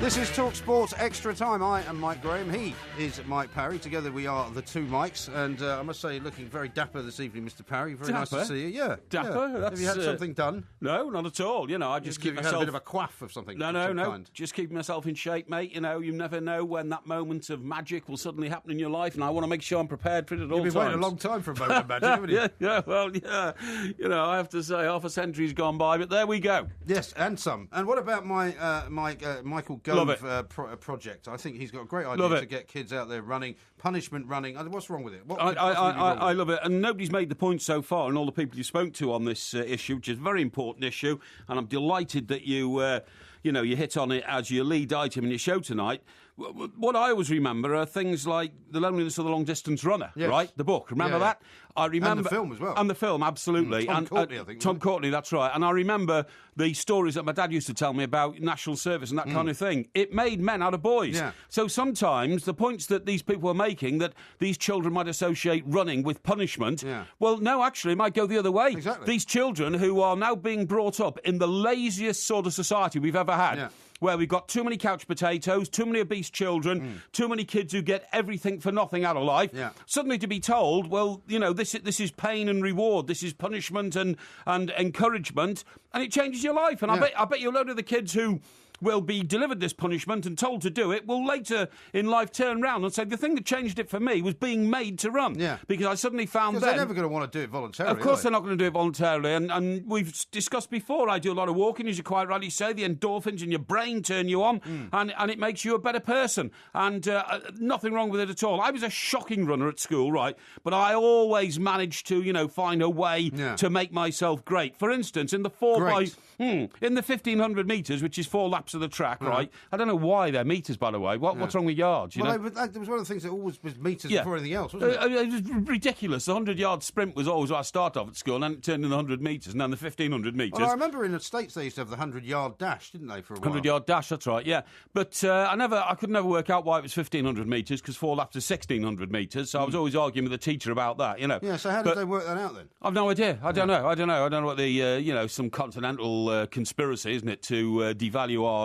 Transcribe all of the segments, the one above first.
This is Talk Sports Extra Time. I am Mike Graham. He is Mike Parry. Together we are the two Mikes. And I must say, looking very dapper this evening, Mr. Parry. Very nice to see you. Yeah. Dapper? Yeah. Have you had something done? No, not at all. You know, I just keep myself... had a bit of a quaff of something. No. Kind. Just keeping myself in shape, mate. You know, you never know when that moment of magic will suddenly happen in your life, and I want to make sure I'm prepared for it at all times. You've been waiting a long time for a moment of magic, haven't you? yeah. You know, I have to say, half a century's gone by, but there we go. Yes, and some. And what about Michael Gove project? I think he's got a great idea to get kids out there running, punishment running. What's wrong with it? I love it, and nobody's made the point so far, and all the people you spoke to on this issue, which is a very important issue, and I'm delighted that you hit on it as your lead item in your show tonight. What I always remember are things like The Loneliness of the Long-Distance Runner, right? The book. Remember that? I remember... And the film as well. And the film, absolutely. Tom Courtenay, I think. Tom Courtenay, that's right. And I remember the stories that my dad used to tell me about national service and that kind of thing. It made men out of boys. Yeah. So sometimes the points that these people are making, that these children might associate running with punishment, well, no, actually, it might go the other way. Exactly. These children who are now being brought up in the laziest sort of society we've ever had, where we've got too many couch potatoes, too many obese children, too many kids who get everything for nothing out of life. Suddenly to be told, well, you know, this is pain and reward, this is punishment and encouragement, and it changes your life. And I bet you a load of the kids who will be delivered this punishment and told to do it will later in life turn round and say, the thing that changed it for me was being made to run. Because I suddenly found they're never going to want to do it voluntarily. Of course they're not going to do it voluntarily. And we've discussed before, I do a lot of walking, as you quite rightly say. The endorphins in your brain turn you on, and it makes you a better person. And nothing wrong with it at all. I was a shocking runner at school, right? But I always managed to, find a way to make myself great. For instance, in the 1500 metres, which is 4 laps of the track, right? I don't know why they're metres, by the way. What's wrong with yards? There was one of the things that always was metres before anything else, wasn't it? It was ridiculous. The 100-yard sprint was always what I started off at school, and then it turned into the 100 metres, and then the 1500 metres. Well, I remember in the States they used to have the 100-yard dash, didn't they, for a while? 100-yard dash, that's right, yeah. But I could never work out why it was 1500 metres, because 4 laps is 1600 metres, so I was always arguing with the teacher about that, Yeah, so how did they work that out then? I've no idea. I don't know. I don't know what the, some continental conspiracy, isn't it, to devalue our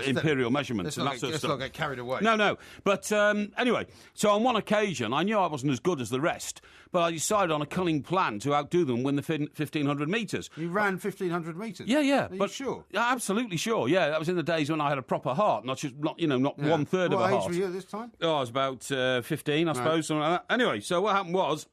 imperial measurements and that sort of stuff. Let's not get carried away. No. But anyway, so on one occasion, I knew I wasn't as good as the rest, but I decided on a cunning plan to outdo them, win the 1500 metres. You ran 1500 metres? Yeah. Are you sure? Absolutely sure, yeah. That was in the days when I had a proper heart, not one-third of a heart. What age were you at this time? Oh, I was about 15, I suppose, something like that. Anyway, so what happened was,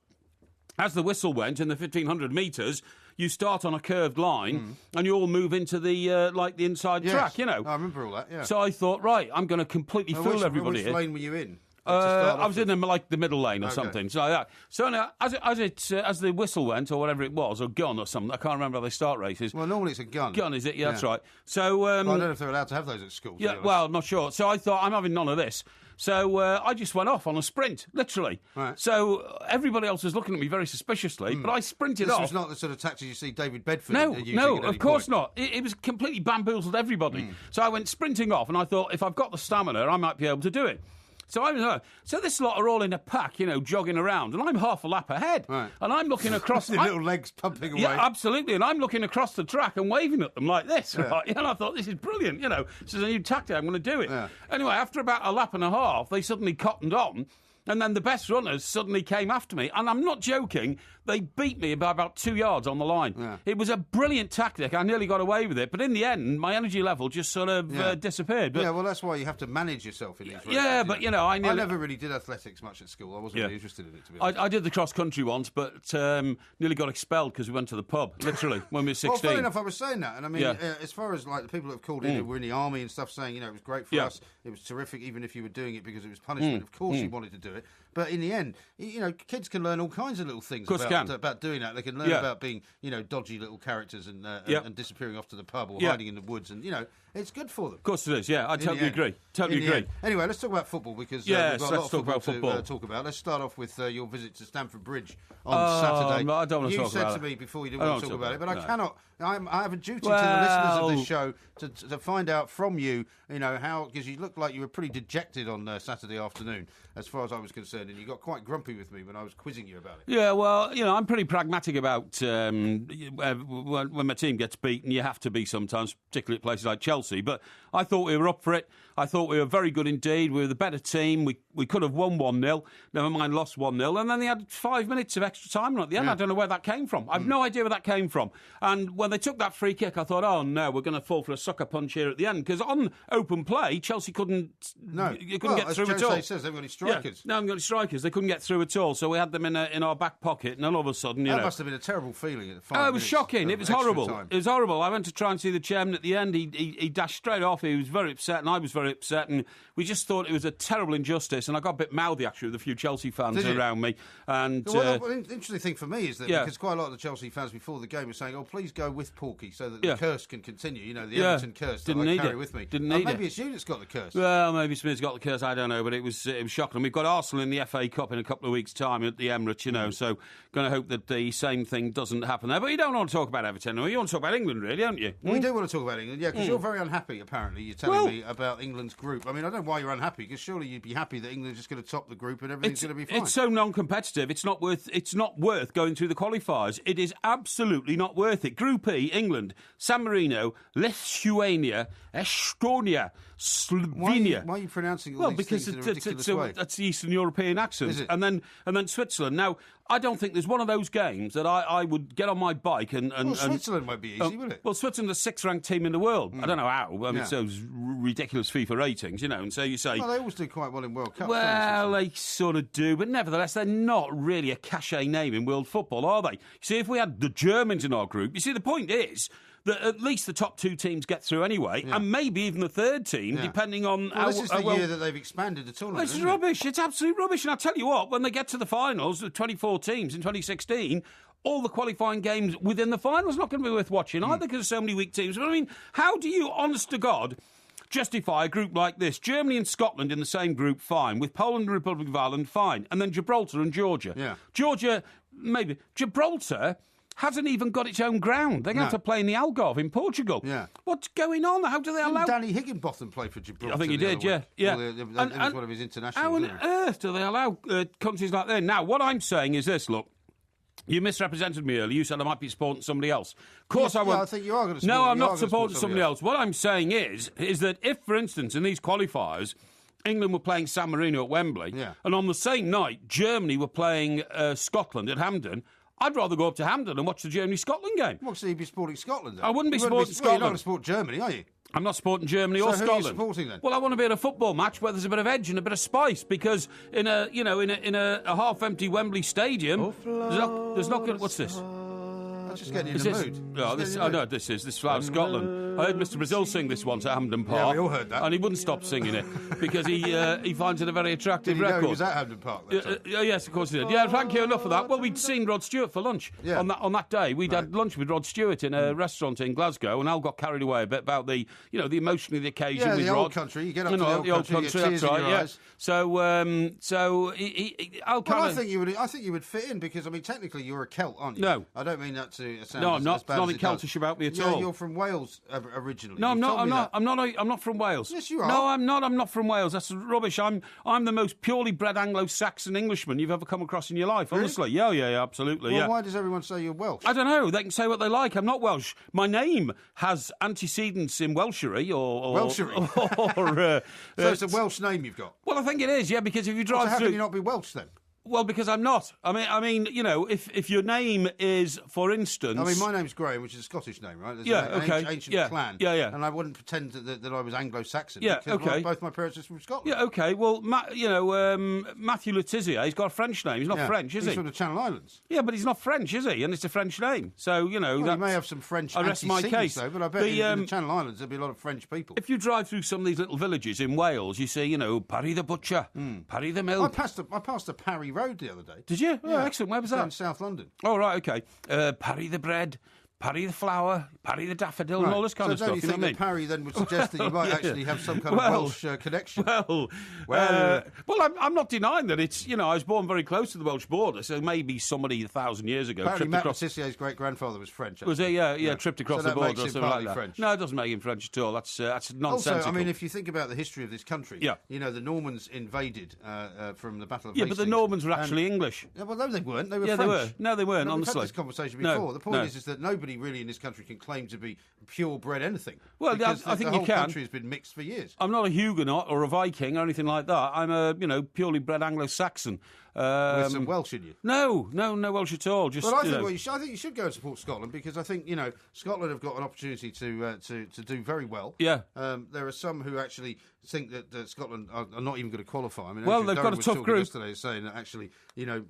as the whistle went in the 1500 metres, you start on a curved line and you all move into the the inside track, I remember all that, yeah. So I thought, right, I'm going to completely fool everybody Which lane were you in? I was in the middle lane or something. So now, as the whistle went, or whatever it was, or gun or something, I can't remember how they start races. Well, normally it's a gun. Gun, is it? Yeah, that's right. So I don't know if they're allowed to have those at school. Yeah, well, not sure. So I thought, I'm having none of this. So I just went off on a sprint, literally. Right. So everybody else was looking at me very suspiciously, but I sprinted off. This was not the sort of tactics you see David Bedford using. No, of course not. It was completely bamboozled everybody. So I went sprinting off, and I thought, if I've got the stamina, I might be able to do it. So this lot are all in a pack, jogging around, and I'm half a lap ahead. Right. And I'm looking across... Your little legs pumping away. Yeah, absolutely. And I'm looking across the track and waving at them like this, right? And I thought, this is brilliant, This is a new tactic, I'm going to do it. Yeah. Anyway, after about a lap and a half, they suddenly cottoned on, and then the best runners suddenly came after me. And I'm not joking, they beat me by about 2 yards on the line. Yeah. It was a brilliant tactic. I nearly got away with it. But in the end, my energy level just sort of disappeared. But, well, that's why you have to manage yourself in these races. Yeah, but, I never really did athletics much at school. I wasn't really interested in it, to be honest. I did the cross-country once, but nearly got expelled because we went to the pub, literally, when we were 16. Well, funny enough, I was saying that. And I mean, as far as the people that have called in who were in the army and stuff saying, it was great for us, it was terrific, even if you were doing it because it was punishment. Of course you wanted to do it. But in the end, kids can learn all kinds of little things about doing that. They can learn about being, dodgy little characters and disappearing off to the pub or hiding in the woods. And, it's good for them. Of course it is, yeah. I totally agree. Anyway, let's talk about football because we've got a lot of football to talk about. Let's start off with your visit to Stamford Bridge on Saturday. I don't want to talk about it. You said to me before you didn't want to talk about it, but I cannot. I have a duty to the listeners of this show to find out from you, how, because you looked like you were pretty dejected on Saturday afternoon, as far as I was concerned. concerned, and you got quite grumpy with me when I was quizzing you about it. Yeah, well, I'm pretty pragmatic about when my team gets beaten. You have to be sometimes, particularly at places like Chelsea. But I thought we were up for it. I thought we were very good indeed. We were the better team. We could have won 1-0. Never mind, lost 1-0. And then they had 5 minutes of extra time at the end. I don't know where that came from. I've no idea where that came from. And when they took that free kick, I thought, oh, no, we're going to fall for a sucker punch here at the end. Because on open play, Chelsea couldn't get through at all. As says, they've got any strikers. Yeah, no, haven't got any strikers. They couldn't get through at all. So we had them in our back pocket. And then all of a sudden, that must have been a terrible feeling at the 5 minutes. It was shocking. It was horrible. Time. It was horrible. I went to try and see the chairman at the end. He dashed straight off. He was very upset, and I was very upset. And we just thought it was a terrible injustice. And I got a bit mouthy, actually, with a few Chelsea fans around me. And the interesting thing for me is that because quite a lot of the Chelsea fans before the game were saying, "Oh, please go with Porky so that the curse can continue." The Everton curse that I carry with me. Maybe it's you that's got the curse. Well, maybe Smith's got the curse. I don't know, but it was shocking. We've got Arsenal in the FA Cup in a couple of weeks' time at the Emirates, so going to hope that the same thing doesn't happen there. But you don't want to talk about Everton, or you want to talk about England, really, don't you? We do want to talk about England, because you're very unhappy, apparently. You're telling me about England's group. I mean, I don't know why you're unhappy, because surely you'd be happy that England's just going to top the group and everything's going to be fine. It's so non-competitive. It's not worth going through the qualifiers. It is absolutely not worth it. Group E, England, San Marino, Lithuania, Estonia, Slovenia. Why are you pronouncing all these things in a ridiculous way? That's the Eastern European accent. Is it? And then Switzerland. Now, I don't think there's one of those games that I would get on my bike and Switzerland might be easy, wouldn't it? Well, Switzerland's the 6th-ranked team in the world. I don't know how. I mean, it's those ridiculous FIFA ratings, and so you say... Well, they always do quite well in World Cup. Well, they sort of do, but nevertheless, they're not really a cachet name in world football, are they? You see, if we had the Germans in our group, you see, the point is that at least the top 2 teams get through anyway, and maybe even the 3rd team, depending on how well... This is the year that they've expanded the tournament, It's rubbish. It's absolute rubbish. And I'll tell you what, when they get to the finals, the 24 teams in 2016... all the qualifying games within the finals not going to be worth watching either because there's so many weak teams. But I mean, how do you, honest to God, justify a group like this? Germany and Scotland in the same group, fine. With Poland and the Republic of Ireland, fine. And then Gibraltar and Georgia. Yeah. Georgia, maybe. Gibraltar hasn't even got its own ground. They're going to have to play in the Algarve in Portugal. Yeah. What's going on? How do they allow... Danny Higginbotham play for Gibraltar? I think he did, yeah. It was one of his internationals. How on earth do they allow countries like that? Now, what I'm saying is this, look. You misrepresented me earlier. You said I might be supporting somebody else. Of course I won't. I think you are going to support... No, I'm not supporting somebody else. What I'm saying is that if, for instance, in these qualifiers, England were playing San Marino at Wembley, and on the same night, Germany were playing Scotland at Hampden, I'd rather go up to Hampden and watch the Germany-Scotland game. Well, so you'd be supporting Scotland, then? I wouldn't be supporting Scotland. You're not going to support Germany, are you? I'm not supporting Germany or Scotland. Who are you supporting then? Well, I want to be at a football match where there's a bit of edge and a bit of spice, because in a half-empty Wembley stadium, there's not good. What's this? Just getting in the mood. This is Flower Scotland. I heard Mr. Brazil sing this once at Hampden Park. Yeah, we all heard that. And he wouldn't stop singing it because he finds it a very attractive record. Know he was at Hampden Park that time? Yes, of course he did. Yeah, thank you, enough of that. Well, we'd seen Rod Stewart for lunch on that day. We'd had lunch with Rod Stewart in a restaurant in Glasgow, and Al got carried away a bit about the emotion of the occasion with the Rod. old country. You get up to the old country, that's right, yeah. So Al kind of... I think you would fit in because, I mean, technically you're a Celt, aren't you? No. I don't mean that to sound No, I'm not. as bad Nothing as it Celtish about me at all. You're from Wales originally. No, I'm not. I'm not from Wales. Yes, you are. No, I'm not. I'm not from Wales. That's rubbish. I'm the most purely bred Anglo-Saxon Englishman you've ever come across in your life. Really? Honestly, yeah, absolutely. Well, why does everyone say you're Welsh? I don't know. They can say what they like. I'm not Welsh. My name has antecedents in Welshery or Welshery. So it's a Welsh name you've got. Well, I think it is. Yeah, because if you drive so how through, can you not be Welsh then? Well, because I'm not. I mean, if your name is, for instance... I mean, my name's Graham, which is a Scottish name, right? There's an ancient clan. Yeah. And I wouldn't pretend that I was Anglo-Saxon. Yeah, because both my parents are from Scotland. Yeah, okay. Well, Matthew Letizia, he's got a French name. He's not French, is he? He's from the Channel Islands. Yeah, but he's not French, is he? And it's a French name. So, he may have some French antecedents, though, but I bet in the Channel Islands there'll be a lot of French people. If you drive through some of these little villages in Wales, you see, Parry the Butcher, Parry the Mill. I passed a Parry Road the other day. Did you? Oh, excellent. Where was that? In South London. Oh, right, okay. Parry the Bread, Parry the flower, parry the daffodil, and all this kind of stuff. So don't you think that Parry then would suggest that you might actually have some kind of Welsh connection? I'm not denying that it's, I was born very close to the Welsh border, so maybe somebody 1,000 years ago apparently Matt Letizier's great-grandfather was French. Was he? Yeah, tripped across the border or something like that. French. No, it doesn't make him French at all. That's nonsensical. Also, if you think about the history of this country, the Normans invaded from the Battle of Hastings. Yeah, but the Normans were actually English. Yeah, well, no, they weren't. They were French. They were. No, they weren't, honestly. We've had this conversation before. The point is that nobody really in this country can claim to be purebred anything. Well, I think the you whole can. country has been mixed for years. I'm not a Huguenot or a Viking or anything like that. I'm a, purely bred Anglo-Saxon. With some Welsh in you? No Welsh at all. Just, I think you should go and support Scotland because I think Scotland have got an opportunity to do very well. Yeah. There are some who actually think that Scotland are not even going to qualify. I mean, they've got a tough group. Yesterday saying that actually,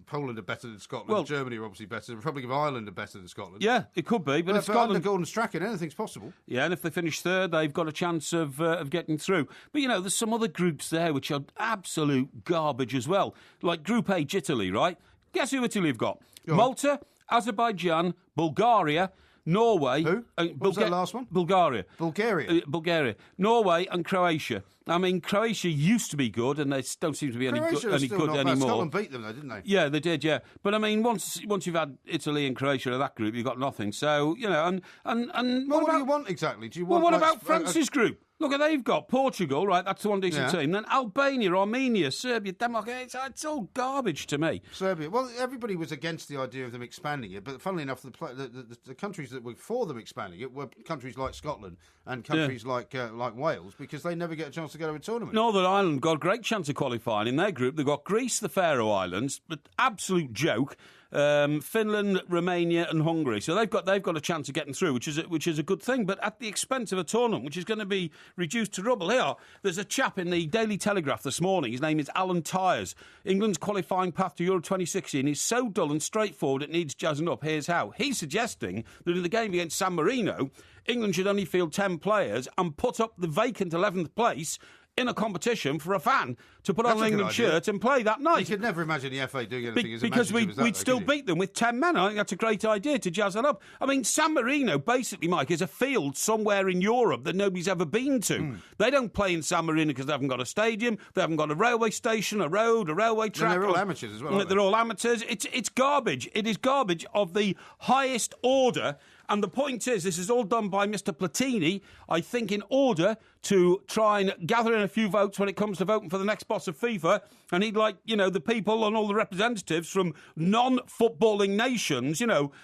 Poland are better than Scotland. Well, Germany are obviously better. The Republic of Ireland are better than Scotland. Yeah, it could be, but if Scotland under Gordon Strachan, anything's possible. Yeah, and if they finish third, they've got a chance of getting through. But there's some other groups there which are absolute garbage as well. Like Group H, Italy, right? Guess who Italy have got? Malta, Azerbaijan, Bulgaria, Norway. Who? What was that last one? Bulgaria. Bulgaria. Norway and Croatia. I mean, Croatia used to be good, and they don't seem to be any good anymore. Scotland beat them, though, didn't they? Yeah, they did. Yeah, but I mean, once you've had Italy and Croatia in that group, you've got nothing. So and what do you want exactly? Do you want? Well, what about France's group? Look, they've got Portugal, right? That's the one decent team. Then Albania, Armenia, Serbia, Denmark. It's all garbage to me. Serbia. Well, everybody was against the idea of them expanding it, but funnily enough, the countries that were for them expanding it were countries like Scotland and countries like Wales, because they never get a chance to go to a tournament. Northern Ireland got a great chance of qualifying in their group. They've got Greece, the Faroe Islands, but absolute joke. Finland, Romania, and Hungary. So they've got a chance of getting through, which is a good thing. But at the expense of a tournament, which is going to be reduced to rubble. Here, there's a chap in the Daily Telegraph this morning. His name is Alan Tyers. England's qualifying path to Euro 2016 is so dull and straightforward it needs jazzing up. Here's how. He's suggesting that in the game against San Marino, England should only field 10 players and put up the vacant 11th place in a competition for a fan to put on an England shirt and play that night. You could never imagine the FA doing anything as because we'd still beat them with 10 men. I think that's a great idea to jazz that up. I mean, San Marino, basically, Mike, is a field somewhere in Europe that nobody's ever been to. They don't play in San Marino because they haven't got a stadium, they haven't got a railway station, a road, a railway track. And they're all amateurs as well. They're all amateurs. It's garbage. It is garbage of the highest order. And the point is, this is all done by Mr. Platini, I think, in order to try and gather in a few votes when it comes to voting for the next boss of FIFA. And he'd like, the people and all the representatives from non-footballing nations,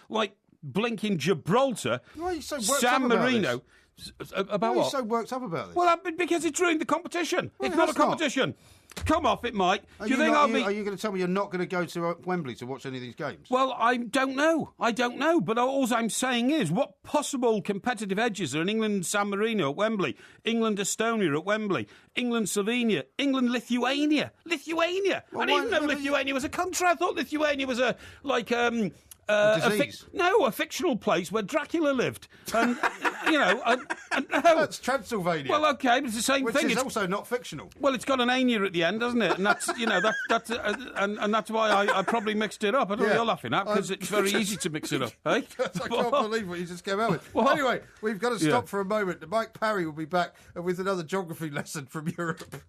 like blinking Gibraltar, San Marino. About what? Why are you so worked up about this? Well, because it's ruined the competition. It's not a competition. Come off it, Mike. Are you going to tell me you're not going to go to Wembley to watch any of these games? Well, I don't know. But all I'm saying is, what possible competitive edges are in England, San Marino at Wembley, England, Estonia at Wembley, England, Slovenia, England, Lithuania. I didn't even know Lithuania was a country. I thought Lithuania was a fictional place where Dracula lived. And, That's Transylvania. Well, okay, but it's the same thing. Which is also not fictional. Well, it's got an ania at the end, doesn't it? And that's, and that's why I probably mixed it up. I don't know what you're laughing at, because it's very easy to mix it up. Eh? I can't believe what you just came out with. Anyway, we've got to stop for a moment. Mike Parry will be back with another geography lesson from Europe.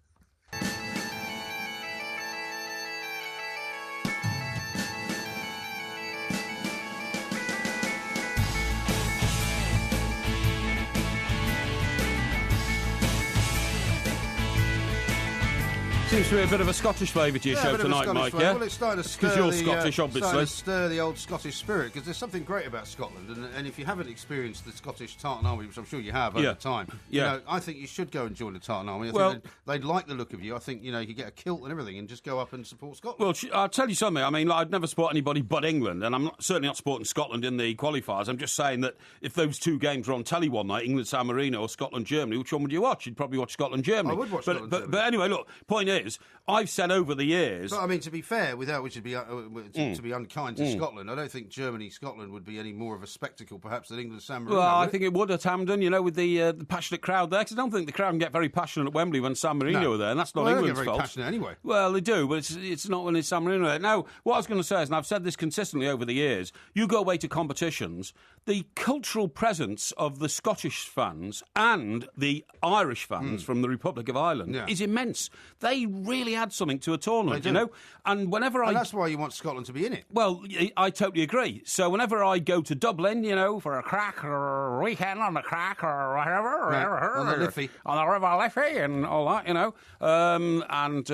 Seems to be a bit of a Scottish flavour to your show tonight, Mike, yeah? Well, it's starting to stir because you're Scottish, obviously. Stir the old Scottish spirit, because there's something great about Scotland, and if you haven't experienced the Scottish Tartan Army, which I'm sure you have over time, I think you should go and join the Tartan Army. I think they'd like the look of you. I think, you could get a kilt and everything and just go up and support Scotland. Well, I'll tell you something. I mean, I'd never support anybody but England, and I'm certainly not supporting Scotland in the qualifiers. I'm just saying that if those two games were on telly one night, England, San Marino, or Scotland, Germany, which one would you watch? You'd probably watch Scotland, Germany. I would watch Scotland, Germany. But anyway, look, point is, I've said over the years... But, I mean, to be fair, without which would be to be unkind to Scotland, I don't think Germany-Scotland would be any more of a spectacle, perhaps, than England-San Marino. Well, I think it would at Hampden, with the passionate crowd there, because I don't think the crowd can get very passionate at Wembley when San Marino were there, and that's not England's fault. They get very passionate anyway. Well, they do, but it's not when it's San Marino there. Now, what I was going to say is, and I've said this consistently over the years, you go away to competitions, the cultural presence of the Scottish fans and the Irish fans from the Republic of Ireland is immense. They really add something to a tournament, you know. And that's why you want Scotland to be in it. Well, I totally agree. So whenever I go to Dublin, you know, for a crack or a weekend on the crack or whatever, on the Liffey, River Liffey, and all that, you know, and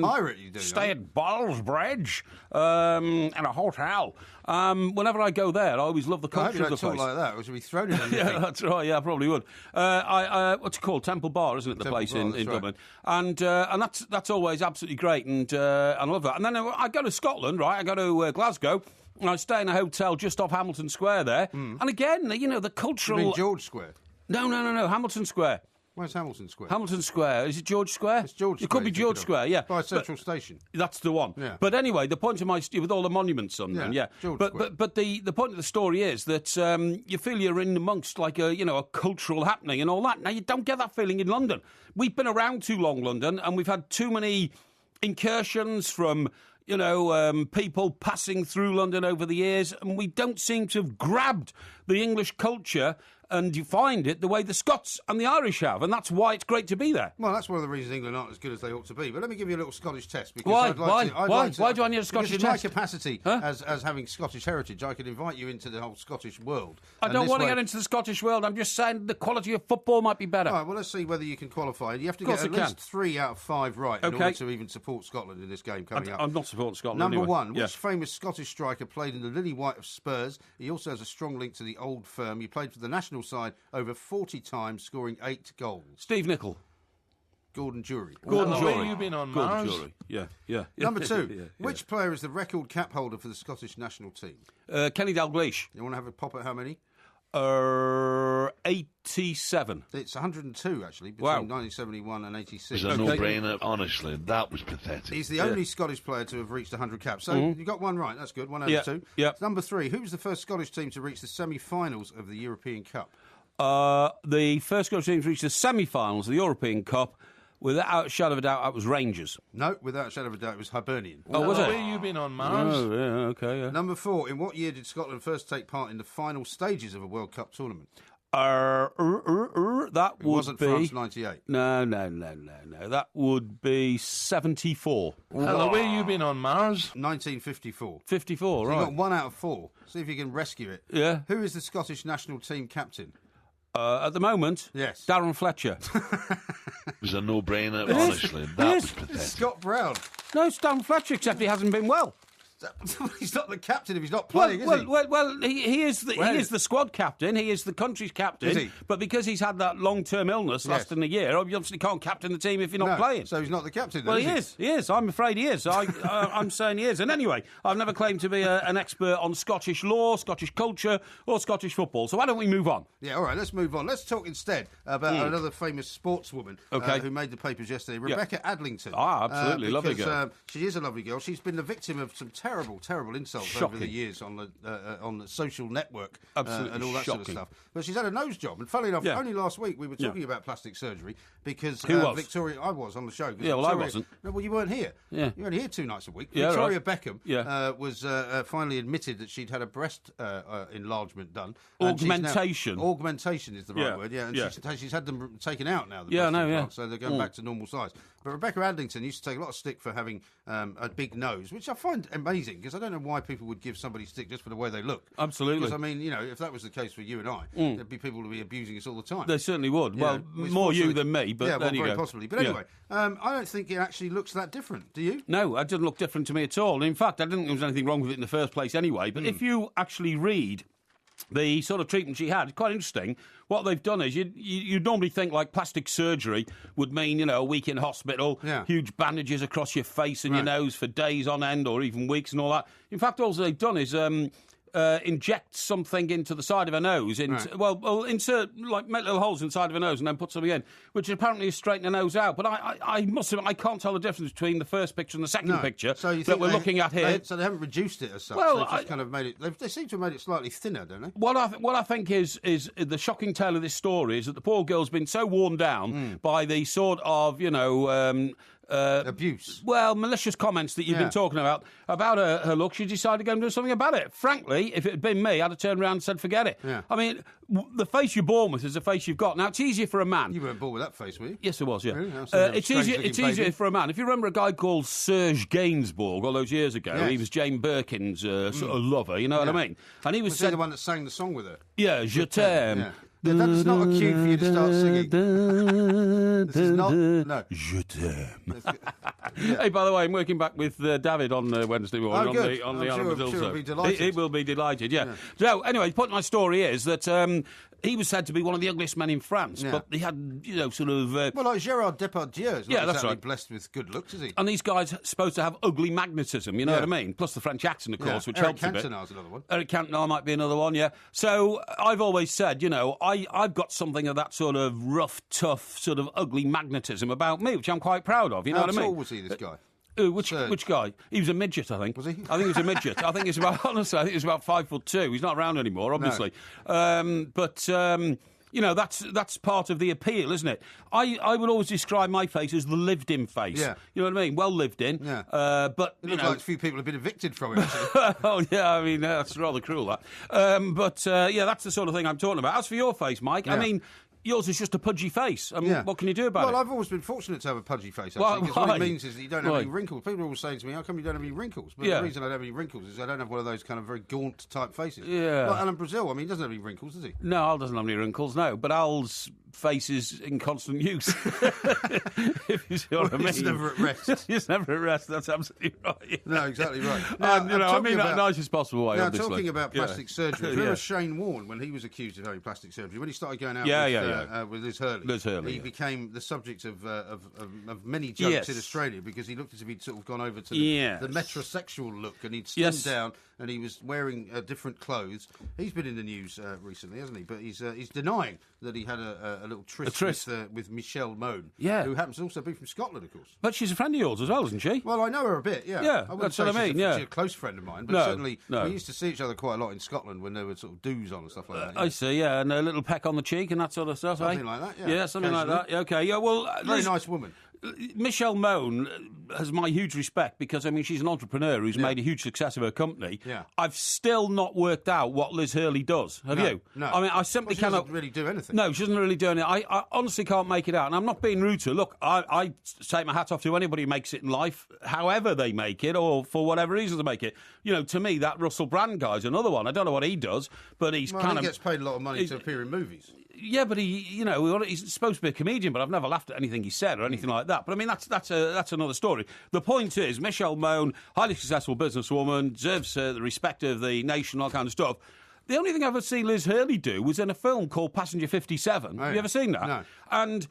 pirate you do, stay at Ballsbridge in a hotel. Whenever I go there, I always love the culture of the place. Like that, or should be thrown in on Yeah, that's right. Yeah, I probably would. What's it called? Temple Bar, isn't it? The place in Dublin, and that's always absolutely great, and I love that. And then I go to Scotland, right? I go to Glasgow. And I stay in a hotel just off Hamilton Square there, and again, you know, the cultural. You mean George Square? No, Hamilton Square. Where's Hamilton Square? Hamilton Square. Is it George Square? It's George Square. It could be George Square, yeah. By Central Station. That's the one. Yeah. But anyway, the point of with all the monuments on them, George Square. But the point of the story is that you feel you're in amongst like a cultural happening and all that. Now, you don't get that feeling in London. We've been around too long, London, and we've had too many incursions from people passing through London over the years, and we don't seem to have grabbed the English culture and defined it the way the Scots and the Irish have, and that's why it's great to be there. Well, that's one of the reasons England aren't as good as they ought to be. But let me give you a little Scottish test. Because Why? Why do I need a Scottish test? In my capacity as having Scottish heritage, I could invite you into the whole Scottish world. I don't want to get into the Scottish world. I'm just saying the quality of football might be better. All right, well, let's see whether you can qualify. You have to get at least 3 out of 5 right in order to even support Scotland in this game coming up. I'm not supporting Scotland Number anyway. 1, which famous Scottish striker played in the Lily White of Spurs? He also has a strong link to the old firm. He played for the national side over 40 times, scoring 8 goals. Steve Nicol. Gordon Jury. Gordon Jury. Where you been on Gordon Mars? Jury. Yeah. Number 2. Which player is the record cap holder for the Scottish national team? Kenny Dalglish. You want to have a pop at how many? 87. It's 102, actually, between 1971 and 86. It was a no-brainer, honestly. That was pathetic. He's the only Scottish player to have reached 100 caps. So you got one right. That's good. 1 out of 2. Yeah. Number 3. Who was the first Scottish team to reach the semi-finals of the European Cup? The first Scottish team to reach the semi-finals of the European Cup, without a shadow of a doubt, that was Rangers. No, without a shadow of a doubt, it was Hibernian. Oh, was it? Where you been on Mars? Oh, yeah, okay, yeah. Number 4. In what year did Scotland first take part in the final stages of a World Cup tournament? That it wasn't be... France 98. No. That would be 74. Hello, where you been on Mars? 1954. 54, so right. You got 1 out of 4. See if you can rescue it. Yeah. Who is the Scottish national team captain? At the moment, yes, Darren Fletcher. It was a no-brainer, honestly. That was pathetic. Scott Brown. No, it's Darren Fletcher, except he hasn't been well. He's not the captain if he's not playing, is he? Well, he is the squad captain. He is the country's captain. Is he? But because he's had that long-term illness lasting a year, you obviously can't captain the team if you're not playing. So he's not the captain, then, well, he is. I'm afraid he is. I'm saying he is. And anyway, I've never claimed to be an expert on Scottish law, Scottish culture, or Scottish football. So why don't we move on? Yeah, all right, let's move on. Let's talk instead about another famous sportswoman who made the papers yesterday, Rebecca Adlington. Ah, absolutely. Lovely girl. She is a lovely girl. She's been the victim of some terrible insults over the years on the social network and all that sort of stuff. But she's had a nose job, and funnily enough, only last week we were talking about plastic surgery because Victoria, I was on the show. Yeah, well, I wasn't. No, well, you weren't here. Yeah. You were only here 2 nights a week. Yeah, Victoria Beckham was finally admitted that she'd had a breast enlargement done. Augmentation. Augmentation is the right word. Yeah, and she's had them taken out now. So they're going back to normal size. But Rebecca Adlington used to take a lot of stick for having a big nose, which I find amazing because I don't know why people would give somebody stick just for the way they look. Absolutely. Because, I mean, if that was the case for you and I, there'd be people who would be abusing us all the time. They certainly would. Well, more you than me, but very possibly. But anyway, I don't think it actually looks that different. Do you? No, it doesn't look different to me at all. In fact, I didn't think there was anything wrong with it in the first place anyway. But if you actually read the sort of treatment she had, it's quite interesting. What they've done is you'd normally think like plastic surgery would mean, a week in hospital, huge bandages across your face and your nose for days on end or even weeks and all that. In fact, all they've done is inject something into the side of her nose. Insert, make little holes inside of her nose and then put something in, which apparently is straighten her nose out. But I must admit, I can't tell the difference between the first picture and the second picture that we're looking at here. So they haven't reduced it as such. Well, they've just kind of made it. They seem to have made it slightly thinner, don't they? What I think is the shocking tale of this story is that the poor girl's been so worn down by the sort of abuse. Well, malicious comments that you've been talking about her look. She decided to go and do something about it. Frankly, if it had been me, I'd have turned around and said, forget it. Yeah. I mean, the face you're born with is the face you've got. Now, it's easier for a man. You weren't born with that face, were you? Yes, it was, yeah. Really? It's easier for a man. If you remember a guy called Serge Gainsbourg all those years ago, he was Jane Birkin's sort of lover, you know what I mean? And he was he the one that sang the song with her? Yeah, Je t'aime. Yeah. That's not a cue for you to start singing. This is not... No. Je t'aime. Hey, by the way, I'm working back with David on Wednesday morning on the Animals sure he'll be delighted. He will be delighted, yeah. So, anyway, the point of my story is that he was said to be one of the ugliest men in France, but he had, sort of... well, like Gérard Depardieu is not exactly blessed with good looks, is he? And these guys are supposed to have ugly magnetism, you know what I mean? Plus the French accent, of course, which Eric helps a bit. Cantona's another one. Eric Cantona might be another one, yeah. So I've always said, I've got something of that sort of rough, tough, sort of ugly magnetism about me, which I'm quite proud of, you know what I mean? How tall was he, this guy? Which guy? He was a midget, I think. Was he? I think he was a midget. I think he's about 5'2". He's not around anymore, obviously. No. That's part of the appeal, isn't it? I would always describe my face as the lived-in face. Yeah. You know what I mean? Well lived in. Yeah. But it looks like a few people have been evicted from it. Oh yeah, I mean that's rather cruel. That. That's the sort of thing I'm talking about. As for your face, Mike, I mean. Yours is just a pudgy face. What can you do about it? Well, I've always been fortunate to have a pudgy face, actually, because what it means is that you don't have any wrinkles. People are always saying to me, how come you don't have any wrinkles? But the reason I don't have any wrinkles is I don't have one of those kind of very gaunt-type faces. Yeah. Like Alan Brazil, I mean, he doesn't have any wrinkles, does he? No, Al doesn't have any wrinkles, no. But Al's face is in constant use. If you see what I mean. He's never at rest. He's never at rest, that's absolutely right. No, exactly right. Now, I mean that in the nicest possible way, obviously. Talking about plastic surgery, remember Shane Warne, when he was accused of having plastic surgery, when he started going out with Liz Hurley, he became the subject of many jokes in Australia because he looked as if he'd sort of gone over to the metrosexual look, and he'd slimmed down and he was wearing different clothes. He's been in the news recently, hasn't he? But he's denying that he had a little tryst with Michelle Mone, who happens to also be from Scotland, of course. But she's a friend of yours as well, isn't she? Well, I know her a bit, yeah. Yeah, that's what I mean, she's a close friend of mine, but certainly we used to see each other quite a lot in Scotland when there were sort of do's on and stuff like that. I see, yeah, and a little peck on the cheek and that sort of stuff, something like that, yeah, something like that. Okay, yeah, well... Very nice woman. Michelle Mone has my huge respect because, I mean, she's an entrepreneur who's made a huge success of her company. Yeah. I've still not worked out what Liz Hurley does. Have you? No. I mean, I simply cannot... She doesn't really do anything. No, she doesn't really do anything. I honestly can't make it out. And I'm not being rude to her. Look, I take my hat off to anybody who makes it in life, however they make it, or for whatever reason they make it. To me, that Russell Brand guy's another one. I don't know what he does, but he gets paid a lot of money to appear in movies. Yeah, but he's supposed to be a comedian, but I've never laughed at anything he said or anything like that. But I mean, that's another story. The point is, Michelle Mone, highly successful businesswoman, deserves the respect of the nation, all kind of stuff. The only thing I've ever seen Liz Hurley do was in a film called Passenger 57. Have you ever seen that? No. And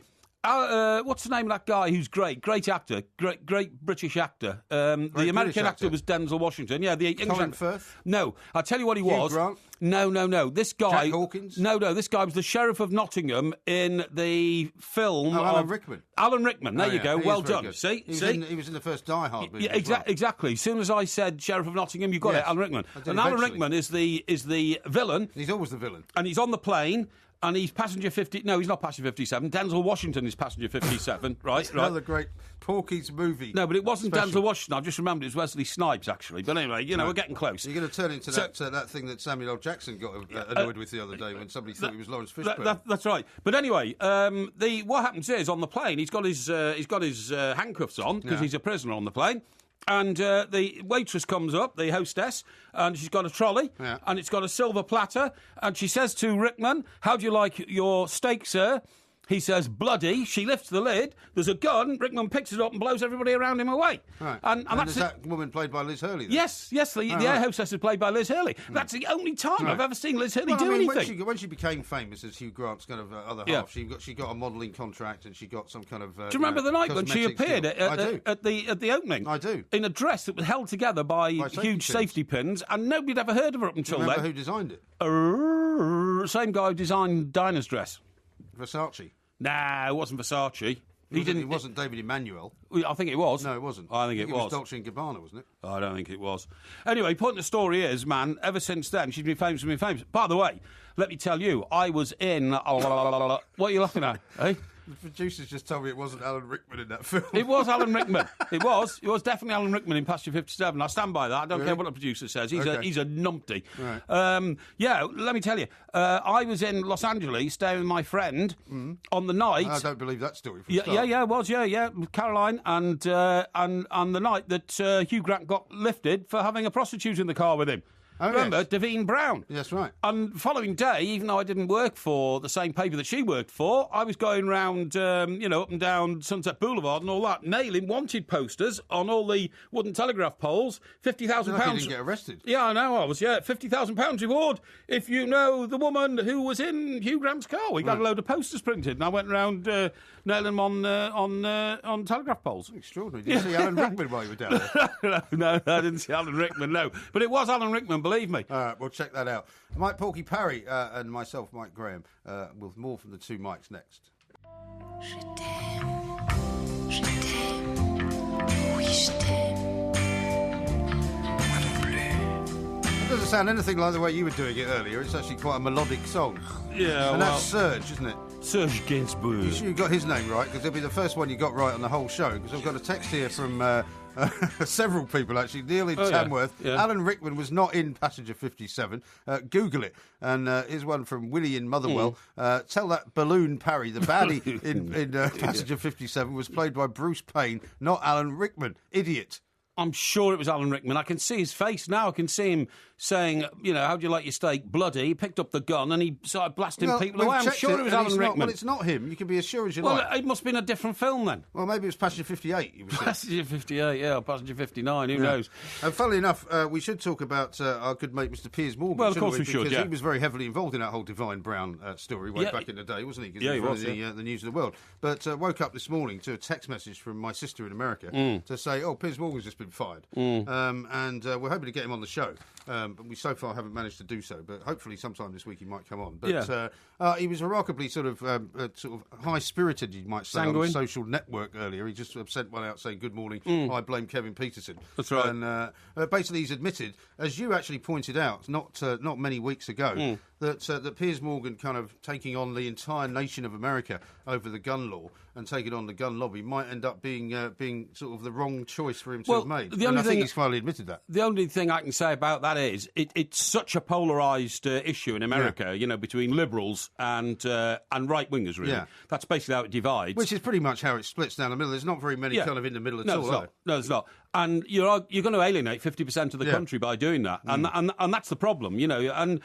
what's the name of that guy who's great actor, great British actor? The American actor was Denzel Washington. Yeah, the English Colin Firth? No, I'll tell you what he was. Grant? No. This guy... Jack Hawkins? No, this guy was the Sheriff of Nottingham in the film Alan Rickman. Alan Rickman, there you go. Well done. Good. See? He was in the first Die Hard movie. Exactly. As soon as I said Sheriff of Nottingham, you got it, Alan Rickman. And Alan Rickman is the villain. He's always the villain. And he's on the plane. And he's passenger 50... No, he's not passenger 57. Denzel Washington is passenger 57, right? Another great Porky's movie. No, but it wasn't Denzel Washington. I've just remembered it was Wesley Snipes, actually. But anyway, we're getting close. You're going to turn into that thing that Samuel L. Jackson got annoyed with the other day when somebody thought he was Lawrence Fishburne. That's right. But anyway, what happens is, on the plane, he's got his handcuffs on, because he's a prisoner on the plane. And the waitress comes up, the hostess, and she's got a trolley, and it's got a silver platter, and she says to Rickman, "How do you like your steak, sir?" He says, "Bloody." She lifts the lid. There's a gun. Rickman picks it up and blows everybody around him away. Right. And that's that woman played by Liz Hurley? Then? Yes. The air hostess is played by Liz Hurley. That's the only time I've ever seen Liz Hurley do anything. When she became famous as Hugh Grant's kind of other half, she got a modelling contract and she got some kind of. Do you remember the night when she appeared at the opening? I do. In a dress that was held together by huge safety pins, and nobody had ever heard of her up until then. Remember who designed it? Same guy who designed Dinah's dress. Versace. Nah, it wasn't Versace. It wasn't David Emanuel. I think it was. No, it wasn't. I think it was. It was Dolce & Gabbana, wasn't it? I don't think it was. Anyway, point of the story is, man, ever since then, she's been famous. By the way, let me tell you, I was in... What are you laughing at, eh? The producers just told me it wasn't Alan Rickman in that film. It was Alan Rickman. It was definitely Alan Rickman in Passenger 57. I stand by that. I don't care what the producer says. He's a numpty. Right. Yeah, let me tell you. I was in Los Angeles staying with my friend on the night. I don't believe that story. It was. With Caroline, and the night that Hugh Grant got lifted for having a prostitute in the car with him. Oh, Remember, yes. Davine Brown. Yes, right. And following day, even though I didn't work for the same paper that she worked for, I was going round, up and down Sunset Boulevard and all that, nailing wanted posters on all the wooden telegraph poles. £50,000. You didn't get arrested. Yeah, I know. I was. Yeah, £50,000 reward if you know the woman who was in Hugh Grant's car. We got a load of posters printed, and I went round nailing them on telegraph poles. Extraordinary. Did you see Alan Rickman while you were down there? No, I didn't see Alan Rickman. No, but it was Alan Rickman. Believe me. All right, we'll check that out. Mike Porky Parry and myself, Mike Graham, with more from the two Mikes next. Je t'aime, je t'aime, oui je t'aime. Moi non plus. It doesn't sound anything like the way you were doing it earlier. It's actually quite a melodic song. Yeah, and that's Serge, isn't it? Serge Gainsbourg. You sure you got his name right? Because it'll be the first one you got right on the whole show. Because I've got a text here from several people, actually. Neil in Tamworth. Yeah. Alan Rickman was not in Passenger 57. Google it. And here's one from Willie in Motherwell. Tell that balloon Parry, the baddie in Passenger 57, was played by Bruce Payne, not Alan Rickman. Idiot. I'm sure it was Alan Rickman. I can see his face now. I can see him saying, how do you like your steak? Bloody. He picked up the gun and he started blasting people away. I'm sure it was Alan Rickman. Well, it's not him. You can be as sure as you like. Well, it must have been a different film then. Well, maybe it was Passenger 58. He was Passenger 58, yeah, or Passenger 59, who knows? And funnily enough, we should talk about our good mate, Mr. Piers Morgan. Well, of course we should, because he was very heavily involved in that whole Divine Brown story way back in the day, wasn't he? Yeah, he was, the news of the world. But woke up this morning to a text message from my sister in America to say, Piers Morgan's just been fired. And we're hoping to get him on the show. But we so far haven't managed to do so. But hopefully sometime this week he might come on. But he was remarkably sort of high-spirited, you might say, Sanguine. on the social network earlier. He just sent one out saying, good morning, I blame Kevin Peterson. That's right. And basically he's admitted, as you actually pointed out not many weeks ago, that Piers Morgan kind of taking on the entire nation of America over the gun law and taking on the gun lobby might end up being sort of the wrong choice for him to have made. And I think he's finally admitted that. The only thing I can say about that is it's such a polarised issue in America, between liberals and right-wingers, really. Yeah. That's basically how it divides. Which is pretty much how it splits down the middle. There's not very many kind of in the middle at all. No, there's not. And you're going to alienate 50% of the country by doing that. And that's the problem, And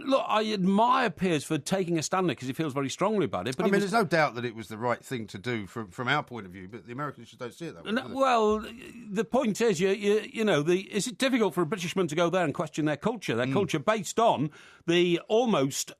look, I admire Piers for taking a stand there because he feels very strongly about it. But there's no doubt that it was the right thing to do from our point of view, but the Americans just don't see it that way. Well, the point is, is it difficult for a Britishman to go there and question their culture based on the almost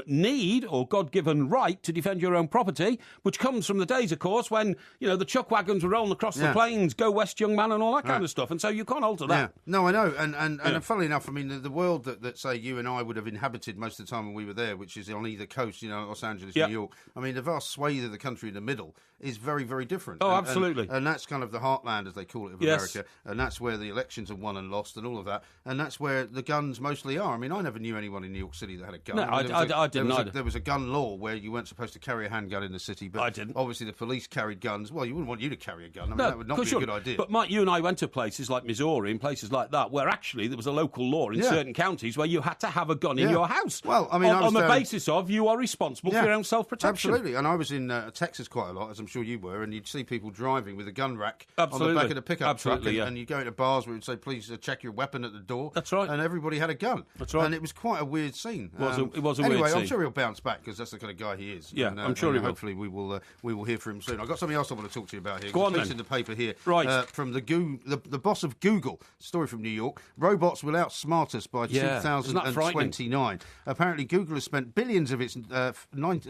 need or God-given right to defend your own property, which comes from the days, of course, when, the chuck wagons were rolling across the plains, go west, young man, and all that kind of stuff. And so you can't alter that. Yeah. No, I know. And funnily enough, the world that, say, you and I would have inhabited most of the time when we were there, which is on either coast, Los Angeles, New York, the vast swathe of the country in the middle is very, very different. Oh, absolutely. And that's kind of the heartland, as they call it, of America. And that's where the elections are won and lost and all of that. And that's where the guns mostly are. I never knew anyone in New York City that had a gun. No, I didn't either. There was a gun law where you weren't supposed to carry a handgun in the city, but I didn't. Obviously the police carried guns. Well, you wouldn't want you to carry a gun. That would not be a good idea. But Mike, you and I went to places like Missouri and places like that where actually there was a local law in certain counties where you had to have a gun in your house. Well, on the basis of you are responsible for your own self-protection. Absolutely. And I was in Texas quite a lot, as I'm sure you were, and you'd see people driving with a gun rack on the back of the pickup truck, and you go into bars where it would say, please check your weapon at the door. That's right. And everybody had a gun. That's right. And it was quite a weird scene. It was a weird scene. Anyway, I'm sure he'll bounce back because that's the kind of guy he is. Yeah, I'm sure he will. Hopefully we will hear from him soon. I've got something else I want to talk to you about here. Go on, then. It's in the paper here. Right. From the boss of Google, story from New York. Robots will outsmart us by 2029. Apparently Google has spent billions of its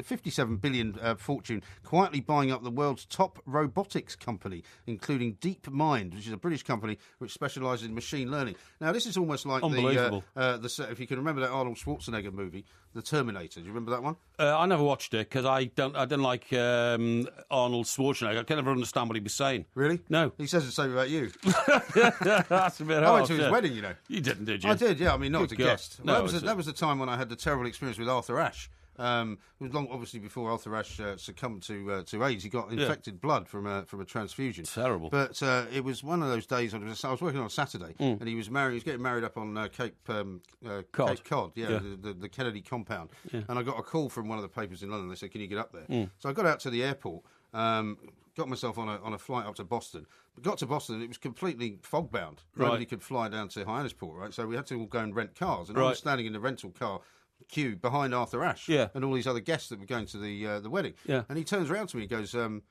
57 billion fortune quietly buying up the world's top robotics company, including DeepMind, which is a British company which specialises in machine learning. Now, this is almost like if you can remember that Arnold Schwarzenegger movie, The Terminator. Do you remember that one? I never watched it because I didn't like Arnold Schwarzenegger. I can never understand what he was saying. Really? No. He says the same about you. That's a bit I went to his wedding, You didn't, did you? I did, yeah. Not as a guest. No, that was the time when I had the terrible experience with Arthur Ashe. It was long, obviously, before Arthur Ashe succumbed to AIDS. He got infected blood from a transfusion. Terrible. But it was one of those days. I was working on a Saturday, and he was married. He was getting married up on Cape Cod, the Kennedy compound. Yeah. And I got a call from one of the papers in London. They said, "Can you get up there?" So I got out to the airport. Got myself on a flight up to Boston. But got to Boston, and it was completely fog bound. Nobody could fly down to Hyannisport, right? So we had to all go and rent cars. And I was standing in the rental car queue behind Arthur Ashe and all these other guests that were going to the wedding. Yeah. And he turns around to me and goes, "You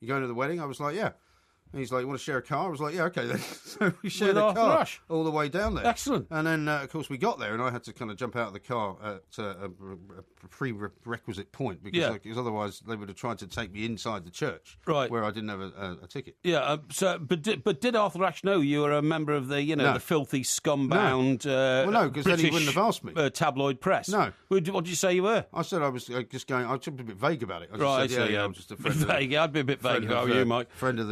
going to the wedding?" I was like, "Yeah." And he's like, "You want to share a car?" I was like, "Yeah, okay then." So we shared a car all the way down there. Excellent. And then, of course, we got there, and I had to kind of jump out of the car at a prerequisite point because otherwise they would have tried to take me inside the church, where I didn't have a ticket. Yeah. But did Arthur Ashe know you were a member of the the filthy scumbound? No, because then he wouldn't have asked me. Tabloid press. No. What did you say you were? I said I was just going. I was a bit vague about it. I just said, I'm just a friend. Vague. I'd be a bit vague about you, Mike. Friend of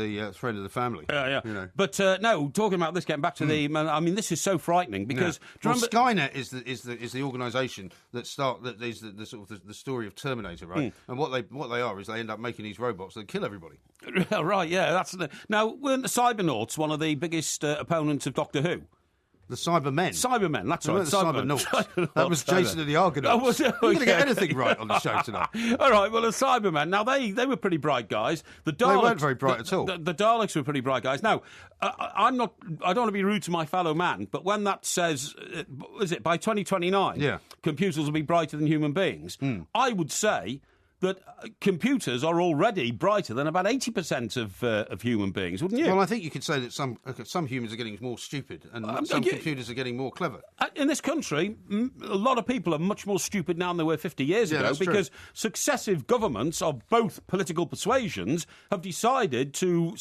the family. Yeah. You know. But no, talking about this, getting back to I mean, this is so frightening because Skynet is the organisation that is the sort of the story of Terminator, right? And what they are is they end up making these robots that kill everybody. Right? Yeah. Now, weren't the Cybernauts one of the biggest opponents of Doctor Who? The Cybermen. Cybermen, that's right. Cybernauts. That was Jason and the Argonauts. You're going to get anything right on the show tonight. All right, well, the Cybermen. Now, they were pretty bright guys. The Daleks, they weren't very bright at all. The Daleks were pretty bright guys. Now, I don't want to be rude to my fellow man, but when that says, is it by 2029, computers will be brighter than human beings, I would say that computers are already brighter than about 80% of human beings, wouldn't you? Well, I think you could say that some humans are getting more stupid and some computers are getting more clever. In this country, a lot of people are much more stupid now than they were 50 years ago because successive governments of both political persuasions have decided to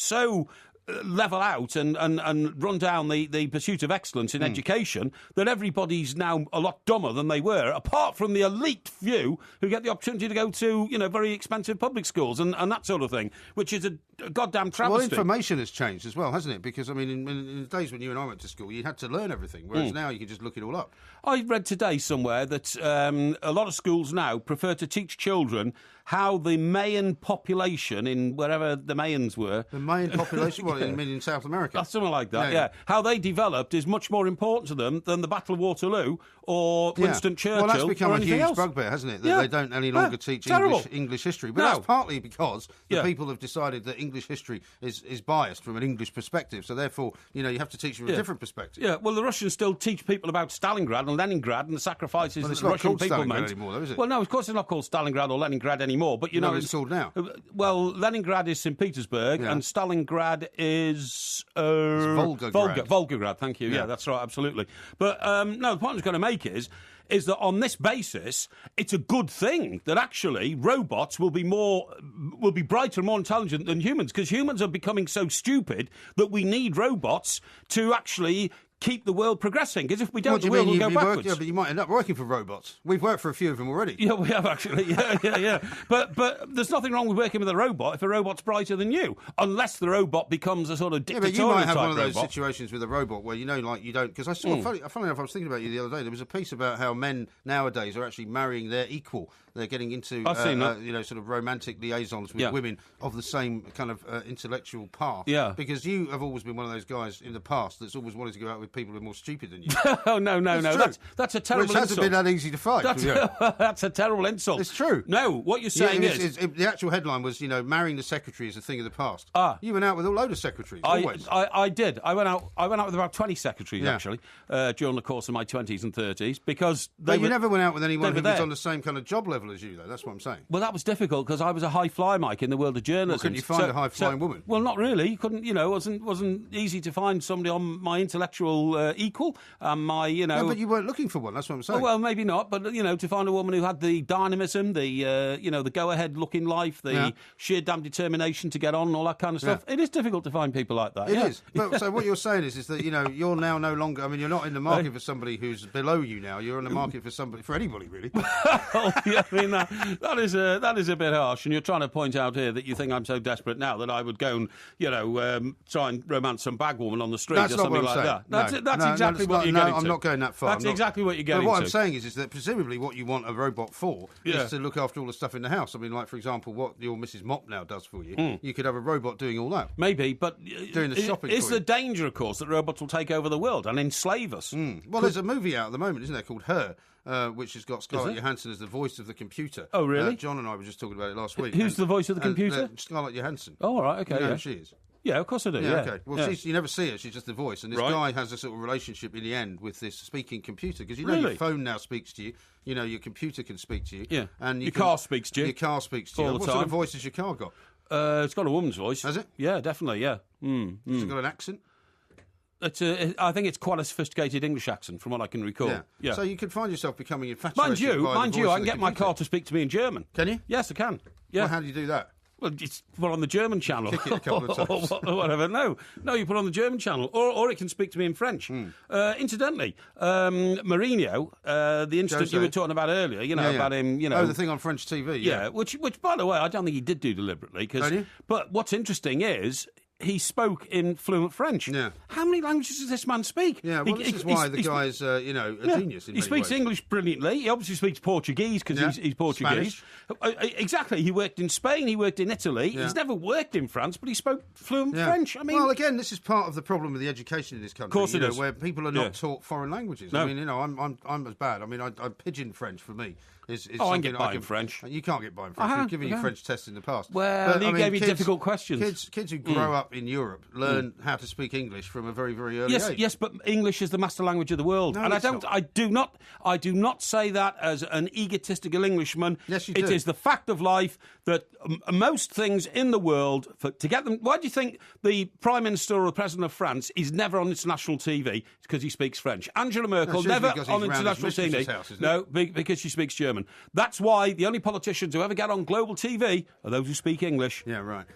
level out and run down the pursuit of excellence in education that everybody's now a lot dumber than they were, apart from the elite few who get the opportunity to go to very expensive public schools and that sort of thing, which is a goddamn travesty. Well, information has changed as well, hasn't it? Because, I mean, in the days when you and I went to school, you had to learn everything, whereas now you can just look it all up. I read today somewhere that a lot of schools now prefer to teach children how the Mayan population in wherever the Mayans were... The Mayan population? What, in South America? Something like that, yeah. How they developed is much more important to them than the Battle of Waterloo or Winston Churchill. Well, that's become a huge bugbear, hasn't it? That they don't any longer teach English history. But that's partly because the people have decided that English history is biased from an English perspective. So therefore, you have to teach from a different perspective. Yeah, well, the Russians still teach people about Stalingrad and Leningrad and the sacrifices that the Russian people made. Anymore, though, is it? Well, no, of course it's not called Stalingrad or Leningrad anymore. But it's called now. Well, Leningrad is St. Petersburg and Stalingrad is Volgograd. Thank you. Yeah, that's right, absolutely. But no, the point I was going to make is that on this basis, it's a good thing that actually robots will be brighter and more intelligent than humans, because humans are becoming so stupid that we need robots to actually keep the world progressing, because if we don't, the world will go backwards. Yeah, but you might end up working for robots. We've worked for a few of them already. Yeah, we have actually. Yeah. But there's nothing wrong with working with a robot if a robot's brighter than you, unless the robot becomes a sort of dictatorial but you might have one of those robot. Situations with a robot where you don't. Because I saw, funny enough, I was thinking about you the other day. There was a piece about how men nowadays are actually marrying their equal. They're getting into sort of romantic liaisons with women of the same kind of intellectual path. Yeah. Because you have always been one of those guys in the past that's always wanted to go out with people who are more stupid than you. Oh, no. That's a terrible insult. Which hasn't been that easy to fight. That's a terrible insult. It's true. No, what you're saying is... The actual headline was, marrying the secretary is a thing of the past. You went out with a load of secretaries, always. I did. I went out with about 20 secretaries, actually, during the course of my 20s and 30s, because you never went out with anyone who was on the same kind of job level as you, though. That's what I'm saying. Well, that was difficult, because I was a high flyer, Mike, in the world of journalism. Well, couldn't you find a high-flying woman? Well, not really. You couldn't, it wasn't easy to find somebody on my intellectual equal. No, but you weren't looking for one. That's what I'm saying. Well, maybe not. But to find a woman who had the dynamism, the go-ahead look in life, the sheer damn determination to get on, and all that kind of stuff. It is difficult to find people like that. It is. But, so what you're saying is that you're now no longer. I mean, you're not in the market for somebody who's below you now. You're in the market for anybody really. Yeah, mean, that is a bit harsh. And you're trying to point out here that you think I'm so desperate now that I would go and, try and romance some bagwoman on the street or something like that. That's exactly what you're getting to. I'm not going that far. That's exactly what you're getting to. What I'm saying is that presumably what you want a robot for is to look after all the stuff in the house. I mean, like, for example, what your Mrs. Mop now does for you, you could have a robot doing all that. Maybe, but doing the shopping is for the you. Danger, of course, that robots will take over the world and enslave us. Well, there's a movie out at the moment, isn't there, called Her, which has got Scarlett Johansson as the voice of the computer. Oh, really? John and I were just talking about it last week. Who's the voice of the computer? Scarlett Johansson. Oh, all right, okay. You know who she is? Yeah, of course I do. Yeah. Okay. Well, you never see her; she's just the voice. And this guy has a sort of relationship in the end with this speaking computer because your phone now speaks to you. You know, your computer can speak to you. Yeah. And your car speaks to you. Your car speaks to you. All the What time. sort of voice has your car got? It's got a woman's voice. Has it? Yeah, definitely. Yeah. Has it got an accent? I think it's quite a sophisticated English accent, from what I can recall. Yeah. So you could find yourself becoming infatuated. Mind you, I can get my car to speak to me in German. Can you? Yes, I can. Yeah. Well, how do you do that? Well, it's put on the German channel. Kick it a couple of times. or whatever. No, you put on the German channel. Or it can speak to me in French. Incidentally, Mourinho, the incident you were talking about earlier, about him, Oh, the thing on French TV, yeah. Which, by the way, I don't think he did do deliberately. But what's interesting is he spoke in fluent French. Yeah. How many languages does this man speak? Yeah, well, this is why the guy's, a genius in He speaks ways. English brilliantly. He obviously speaks Portuguese because he's Portuguese. Exactly. He worked in Spain. He worked in Italy. Yeah. He's never worked in France, but he spoke fluent French. I mean, well, again, this is part of the problem with the education in this country. Of course it is. Where people are not taught foreign languages. No. I mean, I'm as bad. I mean, pidgin French for me. Is I can get by in French. You can't get by in French. We've given you French tests in the past. Well, you gave me difficult questions. Kids who grow up in Europe learn how to speak English from a very, very early age. Yes, but English is the master language of the world, and I do not say that as an egotistical Englishman. Yes, you do. It is the fact of life that most things in the world, to get them. Why do you think the Prime Minister or the President of France is never on international TV? It's because he speaks French. Angela Merkel never on international TV. House, no, because she speaks German. That's why the only politicians who ever get on global TV are those who speak English. Yeah, right.